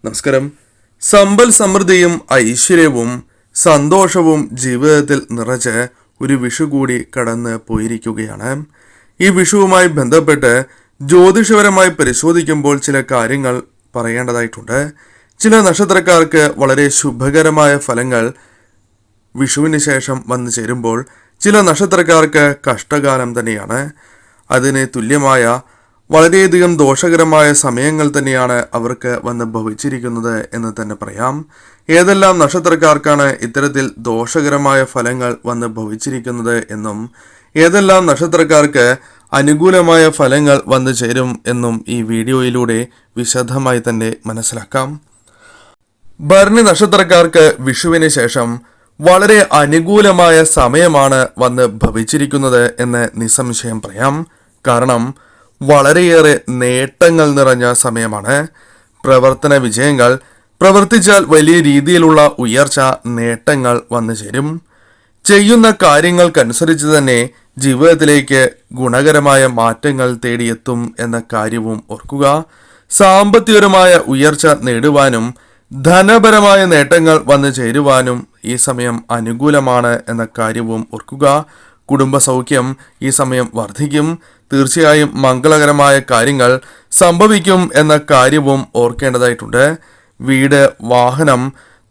നമസ്കാരം. സമ്പൽ സമൃദ്ധിയും ഐശ്വര്യവും സന്തോഷവും ജീവിതത്തിൽ നിറച്ച് ഒരു വിഷു കൂടി കടന്ന് പോയിരിക്കുകയാണ്. ഈ വിഷുവുമായി ബന്ധപ്പെട്ട് ജ്യോതിഷപരമായി പരിശോധിക്കുമ്പോൾ ചില കാര്യങ്ങൾ പറയേണ്ടതായിട്ടുണ്ട്. ചില നക്ഷത്രക്കാർക്ക് വളരെ ശുഭകരമായ ഫലങ്ങൾ വിഷുവിന് ശേഷം വന്നു ചേരുമ്പോൾ ചില നക്ഷത്രക്കാർക്ക് കഷ്ടകാലം തന്നെയാണ്. അതിന് തുല്യമായ വളരെയധികം ദോഷകരമായ സമയങ്ങൾ തന്നെയാണ് അവർക്ക് വന്ന് ഭവിച്ചിരിക്കുന്നത് എന്ന് തന്നെ പറയാം. ഏതെല്ലാം നക്ഷത്രക്കാർക്കാണ് ഇത്തരത്തിൽ ദോഷകരമായ ഫലങ്ങൾ വന്ന് ഭവിച്ചിരിക്കുന്നത് എന്നും ഏതെല്ലാം നക്ഷത്രക്കാർക്ക് അനുകൂലമായ ഫലങ്ങൾ വന്നു ചേരും എന്നും ഈ വീഡിയോയിലൂടെ വിശദമായി തന്നെ മനസ്സിലാക്കാം. ഭരണി നക്ഷത്രക്കാർക്ക് വിഷുവിന് ശേഷം വളരെ അനുകൂലമായ സമയമാണ് വന്ന് ഭവിച്ചിരിക്കുന്നത് എന്ന് നിസ്സംശയം പറയാം. കാരണം വളരെയേറെ നേട്ടങ്ങൾ നിറഞ്ഞ സമയമാണ്. പ്രവർത്തന വിജയങ്ങൾ, പ്രവർത്തിച്ചാൽ വലിയ രീതിയിലുള്ള ഉയർച്ച, നേട്ടങ്ങൾ വന്നു ചേരും. ചെയ്യുന്ന കാര്യങ്ങൾക്കനുസരിച്ച് തന്നെ ജീവിതത്തിലേക്ക് ഗുണകരമായ മാറ്റങ്ങൾ തേടിയെത്തും എന്ന കാര്യവും ഓർക്കുക. സാമ്പത്തികപരമായ ഉയർച്ച നേടുവാനും ധനപരമായ നേട്ടങ്ങൾ വന്നു ചേരുവാനും ഈ സമയം അനുകൂലമാണ് എന്ന കാര്യവും ഓർക്കുക. കുടുംബസൗഖ്യം ഈ സമയം വർദ്ധിക്കും. തീർച്ചയായും മംഗളകരമായ കാര്യങ്ങൾ സംഭവിക്കും എന്ന കാര്യവും ഓർക്കേണ്ടതായിട്ടുണ്ട്. വീട്, വാഹനം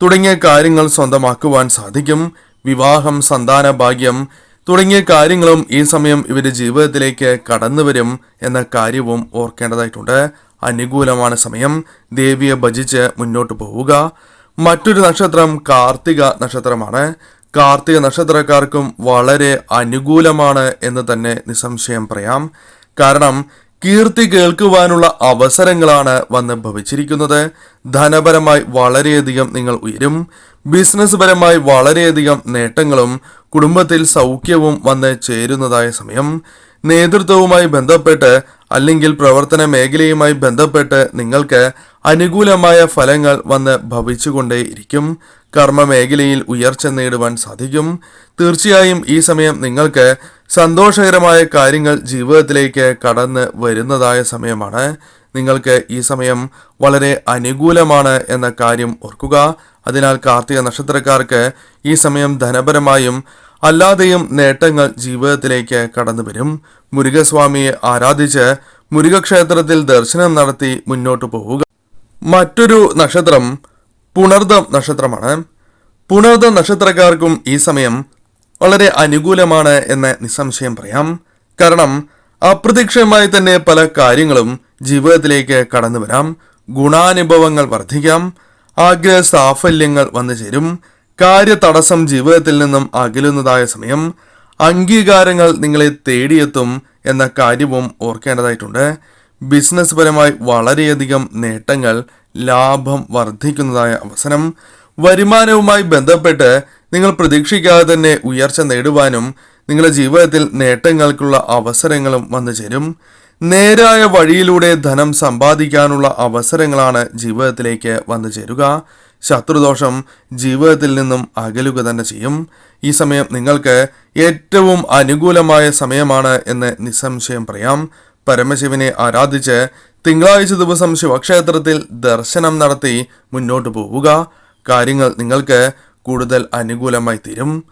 തുടങ്ങിയ കാര്യങ്ങൾ സ്വന്തമാക്കുവാൻ സാധിക്കും. വിവാഹം, സന്താന ഭാഗ്യം തുടങ്ങിയ കാര്യങ്ങളും ഈ സമയം ഇവരുടെ ജീവിതത്തിലേക്ക് കടന്നു വരും എന്ന കാര്യവും ഓർക്കേണ്ടതായിട്ടുണ്ട്. അനുകൂലമാണ് സമയം. ദേവിയെ ഭജിച്ച് മുന്നോട്ട് പോവുക. മറ്റൊരു നക്ഷത്രം കാർത്തിക നക്ഷത്രമാണ്. കാർത്തിക നക്ഷത്രക്കാർക്കും വളരെ അനുകൂലമാണ് എന്ന് തന്നെ നിസ്സംശയം പറയാം. കാരണം കീർത്തി കേൾക്കുവാനുള്ള അവസരങ്ങളാണ് വന്ന് ഭവിച്ചിരിക്കുന്നത്. ധനപരമായി വളരെയധികം നിങ്ങൾ ഉയരും. ബിസിനസ് പരമായി വളരെയധികം നേട്ടങ്ങളും കുടുംബത്തിൽ സൗഖ്യവും വന്ന് ചേരുന്നതായ സമയം. നേതൃത്വവുമായി ബന്ധപ്പെട്ട് അല്ലെങ്കിൽ പ്രവർത്തന മേഖലയുമായി ബന്ധപ്പെട്ട് നിങ്ങൾക്ക് അനുകൂലമായ ഫലങ്ങൾ വന്ന് ഭവിച്ചുകൊണ്ടേയിരിക്കും. കർമ്മ മേഖലയിൽ ഉയർച്ച നേടുവാൻ സാധിക്കും. തീർച്ചയായും ഈ സമയം നിങ്ങൾക്ക് സന്തോഷകരമായ കാര്യങ്ങൾ ജീവിതത്തിലേക്ക് കടന്ന് വരുന്നതായ സമയമാണ്. നിങ്ങൾക്ക് ഈ സമയം വളരെ അനുകൂലമാണ് എന്ന കാര്യം ഓർക്കുക. അതിനാൽ കാർത്തിക നക്ഷത്രക്കാർക്ക് ഈ സമയം ധനപരമായും അല്ലാതെയും നേട്ടങ്ങൾ ജീവിതത്തിലേക്ക് കടന്നു വരും. മുരുകസ്വാമിയെ ആരാധിച്ച് മുരുകക്ഷേത്രത്തിൽ ദർശനം നടത്തി മുന്നോട്ട് പോവുക. മറ്റൊരു നക്ഷത്രം പുണർദം നക്ഷത്രമാണ്. പുണർദം നക്ഷത്രക്കാർക്കും ഈ സമയം വളരെ അനുകൂലമാണ് എന്ന് നിസ്സംശയം പറയാം. കാരണം അപ്രതീക്ഷിതമായി തന്നെ പല കാര്യങ്ങളും ജീവിതത്തിലേക്ക് കടന്നു വരാം. ഗുണാനുഭവങ്ങൾ വർദ്ധിക്കാം. ആഗ്രഹ സാഫല്യങ്ങൾ വന്നു ചേരും. കാര്യതടസ്സം ജീവിതത്തിൽ നിന്നും അകലുന്നതായ സമയം. അംഗീകാരങ്ങൾ നിങ്ങളെ തേടിയെത്തും എന്ന കാര്യവും ഓർക്കേണ്ടതായിട്ടുണ്ട്. ബിസിനസ് പരമായി വളരെയധികം നേട്ടങ്ങൾ, ലാഭം വർദ്ധിക്കുന്നതായ അവസരം. വരുമാനവുമായി ബന്ധപ്പെട്ട് നിങ്ങൾ പ്രതീക്ഷിക്കാതെ തന്നെ ഉയർച്ച നേടുവാനും നിങ്ങളുടെ ജീവിതത്തിൽ നേട്ടങ്ങൾക്കുള്ള അവസരങ്ങളും വന്നു ചേരും. നേരായ വഴിയിലൂടെ ധനം സമ്പാദിക്കാനുള്ള അവസരങ്ങളാണ് ജീവിതത്തിലേക്ക് വന്നു ചേരുക. ശത്രുദോഷം ജീവിതത്തിൽ നിന്നും അകലുക തന്നെ ചെയ്യും. ഈ സമയം നിങ്ങൾക്ക് ഏറ്റവും അനുകൂലമായ സമയമാണ് എന്ന് നിസ്സംശയം പറയാം. പരമശിവനെ ആരാധിച്ച് തിങ്കളാഴ്ച ദിവസം ശിവക്ഷേത്രത്തിൽ ദർശനം നടത്തി മുന്നോട്ട് പോവുക. കാര്യങ്ങൾ നിങ്ങൾക്ക് കൂടുതൽ അനുകൂലമായി തീരും.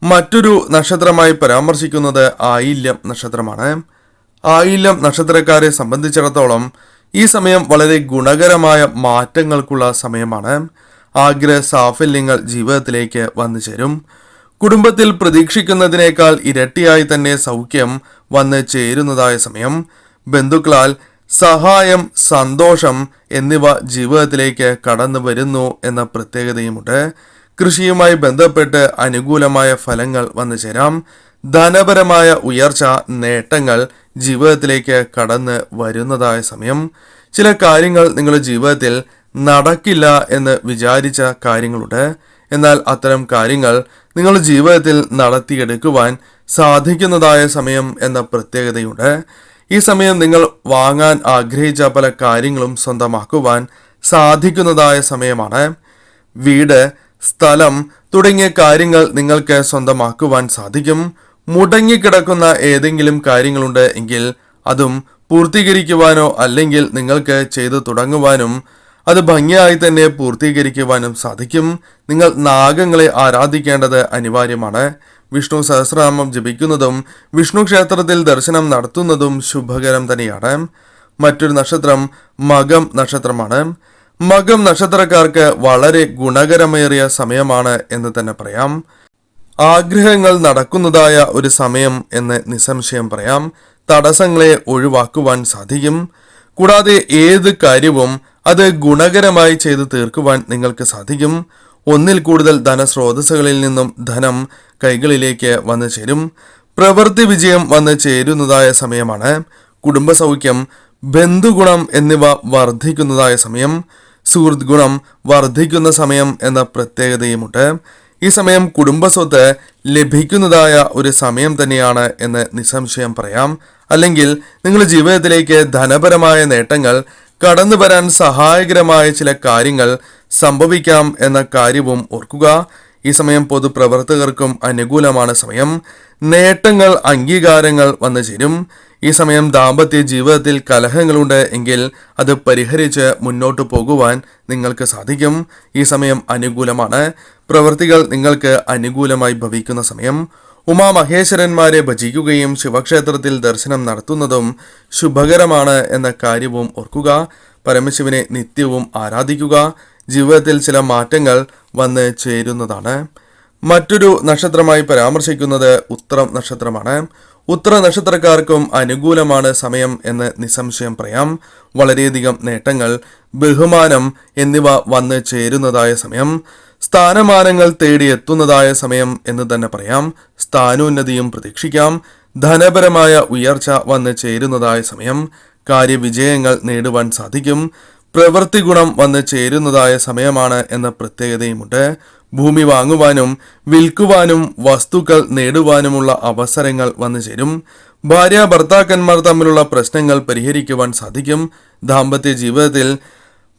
മറ്റൊരു നക്ഷത്രമായി പരാമർശിക്കുന്നത് ആയില്യം നക്ഷത്രമാണ്. ആയില്യം നക്ഷത്രക്കാരെ സംബന്ധിച്ചിടത്തോളം ഈ സമയം വളരെ ഗുണകരമായ മാറ്റങ്ങൾക്കുള്ള സമയമാണ്. ആഗ്രഹ സാഫല്യങ്ങൾ ജീവിതത്തിലേക്ക് വന്നു ചേരും. കുടുംബത്തിൽ പ്രതീക്ഷിക്കുന്നതിനേക്കാൾ ഇരട്ടിയായി തന്നെ സൗഖ്യം വന്ന് ചേരുന്നതായ സമയം. ബന്ധുക്കളാൽ സഹായം, സന്തോഷം എന്നിവ ജീവിതത്തിലേക്ക് കടന്നു വരുന്നു എന്ന പ്രത്യേകതയുമുണ്ട്. കൃഷിയുമായി ബന്ധപ്പെട്ട് അനുകൂലമായ ഫലങ്ങൾ വന്നു ചേരാം. ധനപരമായ ഉയർച്ച, നേട്ടങ്ങൾ ജീവിതത്തിലേക്ക് കടന്ന് വരുന്നതായ സമയം. ചില കാര്യങ്ങൾ നിങ്ങളുടെ ജീവിതത്തിൽ നടക്കില്ല എന്ന് വിചാരിച്ച കാര്യങ്ങളുണ്ട്. എന്നാൽ അത്തരം കാര്യങ്ങൾ നിങ്ങളുടെ ജീവിതത്തിൽ നടത്തിയെടുക്കുവാൻ സാധിക്കുന്നതായ സമയം എന്ന പ്രത്യേകതയുണ്ട്. ഈ സമയം നിങ്ങൾ വാങ്ങാൻ ആഗ്രഹിച്ച പല കാര്യങ്ങളും സ്വന്തമാക്കുവാൻ സാധിക്കുന്നതായ സമയമാണ്. വീട്, സ്ഥലം തുടങ്ങിയ കാര്യങ്ങൾ നിങ്ങൾക്ക് സ്വന്തമാക്കുവാൻ സാധിക്കും. മുടങ്ങിക്കിടക്കുന്ന ഏതെങ്കിലും കാര്യങ്ങളുണ്ട് എങ്കിൽ അതും പൂർത്തീകരിക്കുവാനോ അല്ലെങ്കിൽ നിങ്ങൾക്ക് ചെയ്തു തുടങ്ങുവാനും അത് ഭംഗിയായി തന്നെ പൂർത്തീകരിക്കുവാനും സാധിക്കും. നിങ്ങൾ നാഗങ്ങളെ ആരാധിക്കേണ്ടത് അനിവാര്യമാണ്. വിഷ്ണു സഹസ്രനാമം ജപിക്കുന്നതും വിഷ്ണു ക്ഷേത്രത്തിൽ ദർശനം നടത്തുന്നതും ശുഭകരം തന്നെയാണ്. മറ്റൊരു നക്ഷത്രം മകം നക്ഷത്രമാണ്. മകം നക്ഷത്രക്കാർക്ക് വളരെ ഗുണകരമേറിയ സമയമാണ് എന്ന് തന്നെ പറയാം. ആഗ്രഹങ്ങൾ നടക്കുന്നതായ ഒരു സമയം എന്ന് നിസ്സംശയം പറയാം. തടസ്സങ്ങളെ ഒഴിവാക്കുവാൻ സാധിക്കും. കൂടാതെ ഏത് കാര്യവും അത് ഗുണകരമായി ചെയ്തു തീർക്കുവാൻ നിങ്ങൾക്ക് സാധിക്കും. ഒന്നിൽ കൂടുതൽ ധനസ്രോതസ്സുകളിൽ നിന്നും ധനം കൈകളിലേക്ക് വന്നു ചേരും. പ്രവൃത്തി വിജയം വന്നു ചേരുന്നതായ സമയമാണ്. കുടുംബസൗഖ്യം, ബന്ധുഗുണം എന്നിവ വർദ്ധിക്കുന്നതായ സമയം, സുഹൃത്ത് ഗുണം വർദ്ധിക്കുന്ന സമയം എന്ന പ്രത്യേകതയുമുണ്ട്. ഈ സമയം കുടുംബസ്വത്ത് ലഭിക്കുന്നതായ ഒരു സമയം തന്നെയാണ് എന്ന് നിസ്സംശയം പറയാം. അല്ലെങ്കിൽ നിങ്ങളുടെ ജീവിതത്തിലേക്ക് ധനപരമായ നേട്ടങ്ങൾ കടന്നു വരാൻ സഹായകരമായ ചില കാര്യങ്ങൾ സംഭവിക്കാം എന്ന കാര്യവും ഓർക്കുക. ഈ സമയം പൊതുപ്രവർത്തകർക്കും അനുകൂലമാണ് സമയം. നേട്ടങ്ങൾ, അംഗീകാരങ്ങൾ വന്നു ചേരും. ഈ സമയം ദാമ്പത്യ ജീവിതത്തിൽ കലഹങ്ങളുണ്ട് എങ്കിൽ അത് പരിഹരിച്ച് മുന്നോട്ട് പോകുവാൻ നിങ്ങൾക്ക് സാധിക്കും. ഈ സമയം അനുകൂലമാണ്. പ്രവൃത്തികൾ നിങ്ങൾക്ക് അനുകൂലമായി ഭവിക്കുന്ന സമയം. ഉമാമഹേശ്വരന്മാരെ ഭജിക്കുകയും ശിവക്ഷേത്രത്തിൽ ദർശനം നടത്തുന്നതും ശുഭകരമാണ് എന്ന കാര്യവും ഓർക്കുക. പരമശിവനെ നിത്യവും ആരാധിക്കുക. ജീവിതത്തിൽ ചില മാറ്റങ്ങൾ വന്ന് ചേരുന്നതാണ്. മറ്റൊരു നക്ഷത്രമായി പരാമർശിക്കുന്നത് ഉത്രം നക്ഷത്രമാണ്. ഉത്തര നക്ഷത്രക്കാർക്കും അനുകൂലമാണ് സമയം എന്ന് നിസ്സംശയം പറയാം. വളരെയധികം നേട്ടങ്ങൾ, ബഹുമാനം എന്നിവ വന്ന് ചേരുന്നതായ സമയം. സ്ഥാനമാനങ്ങൾ തേടിയെത്തുന്നതായ സമയം എന്ന് തന്നെ പറയാം. സ്ഥാനോന്നതിയും പ്രതീക്ഷിക്കാം. ധനപരമായ ഉയർച്ച വന്ന് ചേരുന്നതായ സമയം. കാര്യവിജയങ്ങൾ നേടുവാൻ സാധിക്കും. പ്രവൃത്തി ഗുണം വന്ന് ചേരുന്നതായ സമയമാണ് എന്ന പ്രത്യേകതയുമുണ്ട്. ഭൂമി വാങ്ങുവാനും വിൽക്കുവാനും വസ്തുക്കൾ നേടുവാനുമുള്ള അവസരങ്ങൾ വന്നു ചേരും. ഭാര്യ ഭർത്താക്കന്മാർ തമ്മിലുള്ള പ്രശ്നങ്ങൾ പരിഹരിക്കുവാൻ സാധിക്കും. ദാമ്പത്യ ജീവിതത്തിൽ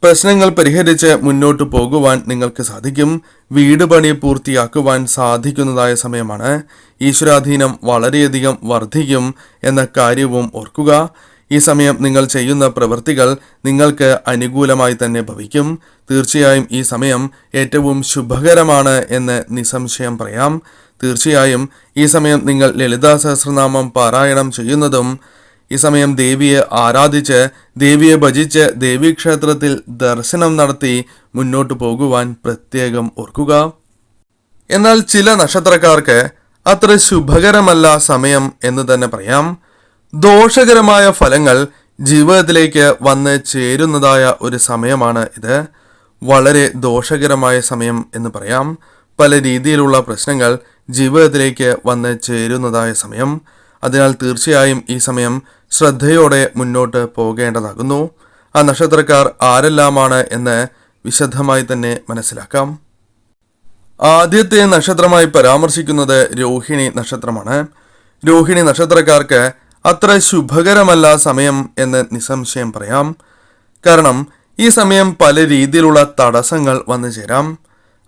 പ്രശ്നങ്ങൾ പരിഹരിച്ച് മുന്നോട്ട് പോകുവാൻ നിങ്ങൾക്ക് സാധിക്കും. വീട് പണി പൂർത്തിയാക്കുവാൻ സാധിക്കുന്നതായ സമയമാണ്. ഈശ്വരാധീനം വളരെയധികം വർദ്ധിക്കും എന്ന കാര്യവും ഓർക്കുക. ഈ സമയം നിങ്ങൾ ചെയ്യുന്ന പ്രവൃത്തികൾ നിങ്ങൾക്ക് അനുകൂലമായി തന്നെ ഭവിക്കും. തീർച്ചയായും ഈ സമയം ഏറ്റവും ശുഭകരമാണ് എന്ന് നിസ്സംശയം പറയാം. തീർച്ചയായും ഈ സമയം നിങ്ങൾ ലളിതാ സഹസ്രനാമം പാരായണം ചെയ്യുന്നതും ഈ സമയം ദേവിയെ ആരാധിച്ച്, ദേവിയെ ഭജിച്ച്, ദേവീക്ഷേത്രത്തിൽ ദർശനം നടത്തി മുന്നോട്ട് പോകുവാൻ പ്രത്യേകം ഓർക്കുക. എന്നാൽ ചില നക്ഷത്രക്കാർക്ക് അത്ര ശുഭകരമല്ല സമയം എന്ന് തന്നെ പറയാം. ദോഷകരമായ ഫലങ്ങൾ ജീവിതത്തിലേക്ക് വന്ന് ചേരുന്നതായ ഒരു സമയമാണ് ഇത്. വളരെ ദോഷകരമായ സമയം എന്ന് പറയാം. പല രീതിയിലുള്ള പ്രശ്നങ്ങൾ ജീവിതത്തിലേക്ക് വന്ന് ചേരുന്നതായ സമയം. അതിനാൽ തീർച്ചയായും ഈ സമയം ശ്രദ്ധയോടെ മുന്നോട്ട് പോകേണ്ടതാകുന്നു. ആ നക്ഷത്രക്കാർ ആരെല്ലാമാണ് എന്ന് വിശദമായി തന്നെ മനസ്സിലാക്കാം. ആദ്യത്തെ നക്ഷത്രമായി പരാമർശിക്കുന്നത് രോഹിണി നക്ഷത്രമാണ്. രോഹിണി നക്ഷത്രക്കാർക്ക് അത്ര ശുഭകരമല്ല സമയം എന്ന് നിസ്സംശയം പറയാം. കാരണം ഈ സമയം പല രീതിയിലുള്ള തടസ്സങ്ങൾ വന്നു ചേരാം.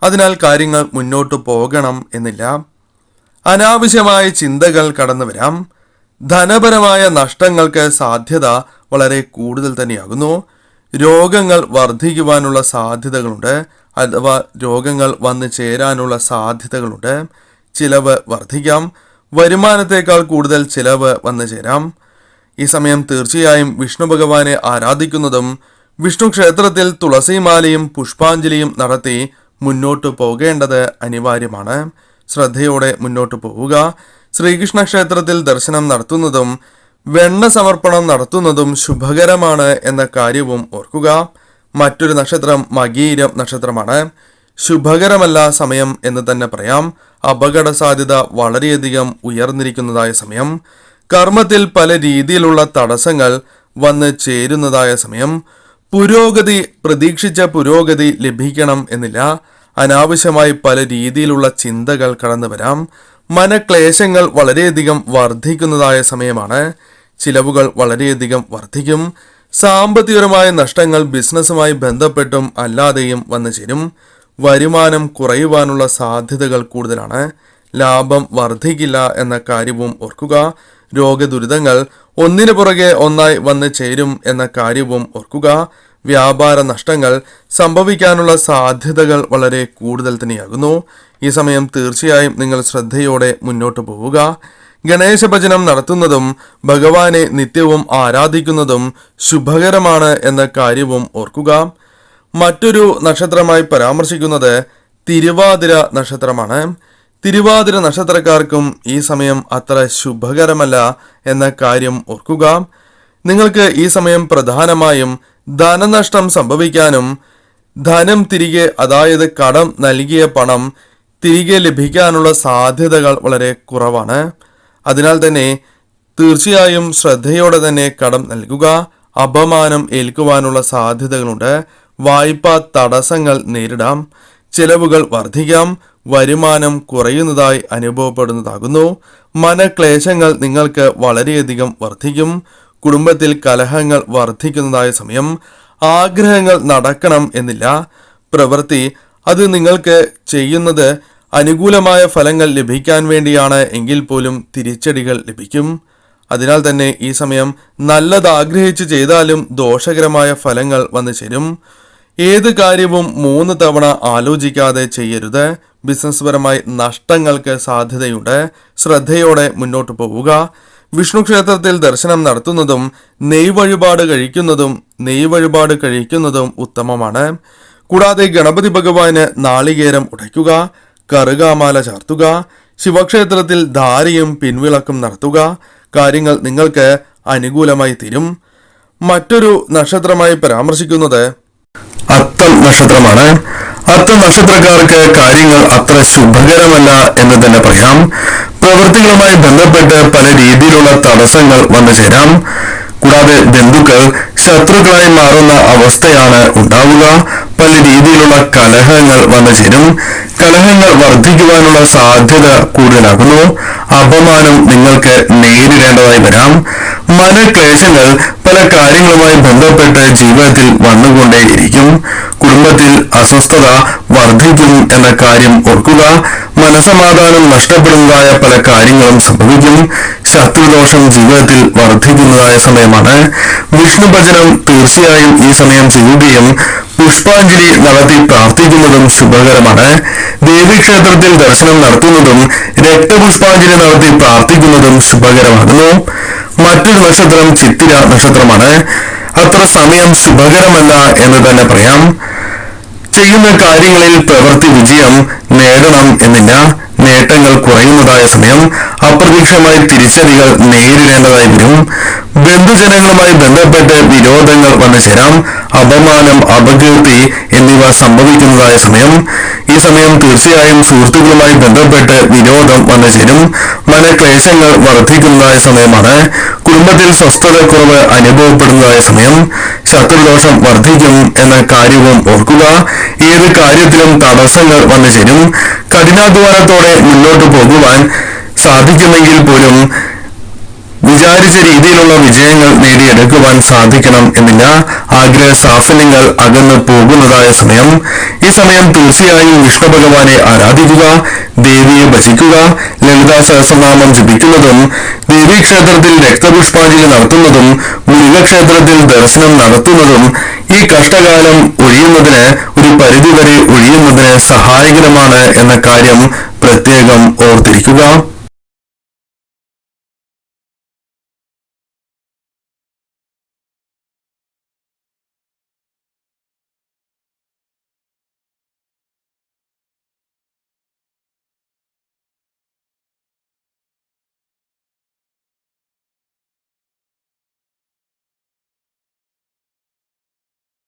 അതിനാൽ കാര്യങ്ങൾ മുന്നോട്ട് പോകണം എന്നില്ല. അനാവശ്യമായ ചിന്തകൾ കടന്നു വരാം. ധനപരമായ നഷ്ടങ്ങൾക്ക് സാധ്യത വളരെ കൂടുതൽ തന്നെയാകുന്നു. രോഗങ്ങൾ വർദ്ധിക്കുവാനുള്ള സാധ്യതകളുണ്ട്, അഥവാ രോഗങ്ങൾ വന്നു ചേരാനുള്ള സാധ്യതകളുണ്ട്. ചിലവ് വർദ്ധിക്കാം. വരുമാനത്തേക്കാൾ കൂടുതൽ ചിലവ് വന്നു ചേരാം. ഈ സമയം തീർച്ചയായും വിഷ്ണു ഭഗവാനെ ആരാധിക്കുന്നതും വിഷ്ണു ക്ഷേത്രത്തിൽ തുളസിമാലയും പുഷ്പാഞ്ജലിയും നടത്തി മുന്നോട്ട് പോകേണ്ടത് അനിവാര്യമാണ്. ശ്രദ്ധയോടെ മുന്നോട്ട് പോവുക. ശ്രീകൃഷ്ണ ക്ഷേത്രത്തിൽ ദർശനം നടത്തുന്നതും വെണ്ണ സമർപ്പണം നടത്തുന്നതും ശുഭകരമാണ് എന്ന കാര്യവും ഓർക്കുക. മറ്റൊരു നക്ഷത്രം മകീരം നക്ഷത്രമാണ്. ശുഭകരമല്ല സമയം എന്ന് തന്നെ പറയാം. അപകട സാധ്യത വളരെയധികം ഉയർന്നിരിക്കുന്നതായ സമയം. കർമ്മത്തിൽ പല രീതിയിലുള്ള തടസ്സങ്ങൾ വന്ന് ചേരുന്നതായ സമയം. പുരോഗതി, പ്രതീക്ഷിച്ച പുരോഗതി ലഭിക്കണം എന്നില്ല. അനാവശ്യമായി പല രീതിയിലുള്ള ചിന്തകൾ കടന്നു വരാം. മനക്ലേശങ്ങൾ വളരെയധികം വർദ്ധിക്കുന്നതായ സമയമാണ്. ചിലവുകൾ വളരെയധികം വർദ്ധിക്കും. സാമ്പത്തികപരമായ നഷ്ടങ്ങൾ ബിസിനസ്സുമായി ബന്ധപ്പെട്ടും അല്ലാതെയും വന്നു ചേരും. വരുമാനം കുറയുവാനുള്ള സാധ്യതകൾ കൂടുതലാണ്. ലാഭം വർദ്ധിക്കില്ല എന്ന കാര്യവും ഓർക്കുക. രോഗദുരിതങ്ങൾ ഒന്നിനു പുറകെ ഒന്നായി വന്ന് ചേരും എന്ന കാര്യവും ഓർക്കുക. വ്യാപാര നഷ്ടങ്ങൾ സംഭവിക്കാനുള്ള സാധ്യതകൾ വളരെ കൂടുതൽ തന്നെയാകുന്നു. ഈ സമയം തീർച്ചയായും നിങ്ങൾ ശ്രദ്ധയോടെ മുന്നോട്ട് പോവുക. ഗണേശ ഭജനം നടത്തുന്നതും ഭഗവാനെ നിത്യവും ആരാധിക്കുന്നതും ശുഭകരമാണ് എന്ന കാര്യവും ഓർക്കുക. മറ്റൊരു നക്ഷത്രമായി പരാമർശിക്കുന്നത് തിരുവാതിര നക്ഷത്രമാണ്. തിരുവാതിര നക്ഷത്രക്കാർക്കും ഈ സമയം അത്ര ശുഭകരമല്ല എന്ന കാര്യം ഓർക്കുക. നിങ്ങൾക്ക് ഈ സമയം പ്രധാനമായും ധനനഷ്ടം സംഭവിക്കാനും ധനം തിരികെ, അതായത് കടം നൽകിയ പണം തിരികെ ലഭിക്കാനുള്ള സാധ്യതകൾ വളരെ കുറവാണ്. അതിനാൽ തന്നെ തീർച്ചയായും ശ്രദ്ധയോടെ തന്നെ കടം നൽകുക. അപമാനം ഏൽക്കുവാനുള്ള സാധ്യതകളുണ്ട്. വായ്പാ തടസ്സങ്ങൾ നേരിടാം. ചെലവുകൾ വർദ്ധിക്കാം. വരുമാനം കുറയുന്നതായി അനുഭവപ്പെടുന്നതാകുന്നു. മനക്ലേശങ്ങൾ നിങ്ങൾക്ക് വളരെയധികം വർദ്ധിക്കും. കുടുംബത്തിൽ കലഹങ്ങൾ വർദ്ധിക്കുന്നതായ സമയം. ആഗ്രഹങ്ങൾ നടക്കണം എന്നില്ല. പ്രവൃത്തി അത് നിങ്ങൾക്ക് ചെയ്യുന്നത് അനുകൂലമായ ഫലങ്ങൾ ലഭിക്കാൻ വേണ്ടിയാണ് എങ്കിൽ പോലും തിരിച്ചടികൾ ലഭിക്കും. അതിനാൽ തന്നെ ഈ സമയം നല്ലത് ആഗ്രഹിച്ച് ചെയ്താലും ദോഷകരമായ ഫലങ്ങൾ വന്നു ചേരും. ഏത് കാര്യവും 3 തവണ ആലോചിക്കാതെ ചെയ്യരുത്. ബിസിനസ് പരമായി നഷ്ടങ്ങൾക്ക് സാധ്യതയുണ്ട്. ശ്രദ്ധയോടെ മുന്നോട്ട് പോവുക. വിഷ്ണു ക്ഷേത്രത്തിൽ ദർശനം നടത്തുന്നതും നെയ് വഴിപാട് കഴിക്കുന്നതും ഉത്തമമാണ്. കൂടാതെ ഗണപതി ഭഗവാന് നാളികേരം ഉടയ്ക്കുക, കറുകാമാല ചാർത്തുക, ശിവക്ഷേത്രത്തിൽ ധാരയും പിൻവിളക്കും നടത്തുക. കാര്യങ്ങൾ നിങ്ങൾക്ക് അനുകൂലമായി തീരും. മറ്റൊരു നക്ഷത്രമായി പരാമർശിക്കുന്നത് അത്തം നക്ഷത്രമാണ്. അത്തം നക്ഷത്രക്കാർക്ക് കാര്യങ്ങൾ അത്ര ശുഭകരമല്ല എന്ന് തന്നെ പറയാം. പ്രവൃത്തികളുമായി ബന്ധപ്പെട്ട് പല രീതിയിലുള്ള തടസ്സങ്ങൾ വന്നു ചേരാം. കൂടാതെ ബന്ധുക്കൾ ശത്രുക്കളായി മാറുന്ന അവസ്ഥയാണ് ഉണ്ടാവുക. പല രീതിയിലുള്ള കലഹങ്ങൾ വന്നു ചേരും. കലഹങ്ങൾ വർദ്ധിക്കുവാനുള്ള സാധ്യത കൂടുതലാകുന്നു. അപമാനം നിങ്ങൾക്ക് നേരിടേണ്ടതായി വരാം. മനക്ലേശങ്ങൾ പല കാര്യങ്ങളുമായി ബന്ധപ്പെട്ട് ജീവിതത്തിൽ വന്നുകൊണ്ടേയിരിക്കും. കുടുംബത്തിൽ അസ്വസ്ഥത വർദ്ധിക്കും എന്ന കാര്യം ഓർക്കുക. മനസമാധാനം നഷ്ടപ്പെടുന്നതായ പല കാര്യങ്ങളും സംഭവിക്കും. ശത്രുദോഷം ജീവിതത്തിൽ വർദ്ധിക്കുന്നതായ സമയമാണ്. വിഷ്ണു ഭജനം തീർച്ചയായും ഈ സമയം ചെയ്യുകയും പുഷ്പാഞ്ജലി നടത്തി പ്രാർത്ഥിക്കുന്നതും ശുഭകരമാണ്. ദേവീക്ഷേത്രത്തിൽ ദർശനം നടത്തുന്നതും രക്തപുഷ്പാഞ്ജലി നടത്തി പ്രാർത്ഥിക്കുന്നതും ശുഭകരമാകുന്നു. മറ്റൊരു നക്ഷത്രം ചിത്തിര നക്ഷത്രമാണ്. അത്ര സമയം ശുഭകരമല്ല എന്ന് തന്നെ പറയാം. ചെയ്യുന്ന കാര്യങ്ങളിൽ പ്രവൃത്തി വിജയം നേടണം എന്നില്ല. നേട്ടങ്ങൾ കുറയുന്നതായ സമയം. അപ്രതീക്ഷിതമായ തിരിച്ചടികൾ നേരിടേണ്ടതായി വരും. ബന്ധുജനങ്ങളുമായി ബന്ധപ്പെട്ട് വിരോധങ്ങൾ വന്നു ചേരാം. അപമാനം, അപകീർത്തി എന്നിവ സംഭവിക്കുന്നതായ സമയം. ഈ സമയം തീർച്ചയായും സുഹൃത്തുക്കളുമായി ബന്ധപ്പെട്ട് വിരോധം വന്നു ചേരും. മനക്ലേശങ്ങൾ വർദ്ധിക്കുന്നതായ സമയമാണ്. കുടുംബത്തിൽ സ്വസ്ഥതക്കുറവ് അനുഭവപ്പെടുന്നതായ സമയം. ശത്രുദോഷം വർദ്ധിക്കും എന്ന കാര്യവും ഓർക്കുക. ഏത് കാര്യത്തിലും തടസ്സങ്ങൾ വന്നു ചേരും. കഠിനാധ്വാനത്തോടെ മുന്നോട്ട് പോകുവാൻ സാധിക്കുമെങ്കിൽ പോലും വിചാരിച്ച രീതിയിലുള്ള വിജയങ്ങൾ നേടിയെടുക്കുവാൻ സാധിക്കണം എന്നില്ല. ആഗ്രഹ സാഫല്യങ്ങൾ അകന്നു പോകുന്നതായ സമയം. ഈ സമയം തീർച്ചയായും വിഷ്ണു ഭഗവാനെ ആരാധിക്കുക, ദേവിയെ ഭജിക്കുക, ലളിതാ സഹസ്രനാമം ജപിക്കുന്നതും ദേവീക്ഷേത്രത്തിൽ രക്തപുഷ്പാഞ്ജലി നടത്തുന്നതും മുരുകക്ഷേത്രത്തിൽ ദർശനം നടത്തുന്നതും ഈ കഷ്ടകാലം ഒഴിയുന്നതിന്, ഒരു പരിധിവരെ ഒഴിയുന്നതിന് സഹായകരമാണ് എന്ന കാര്യം പ്രത്യേകം ഓർത്തിരിക്കുക.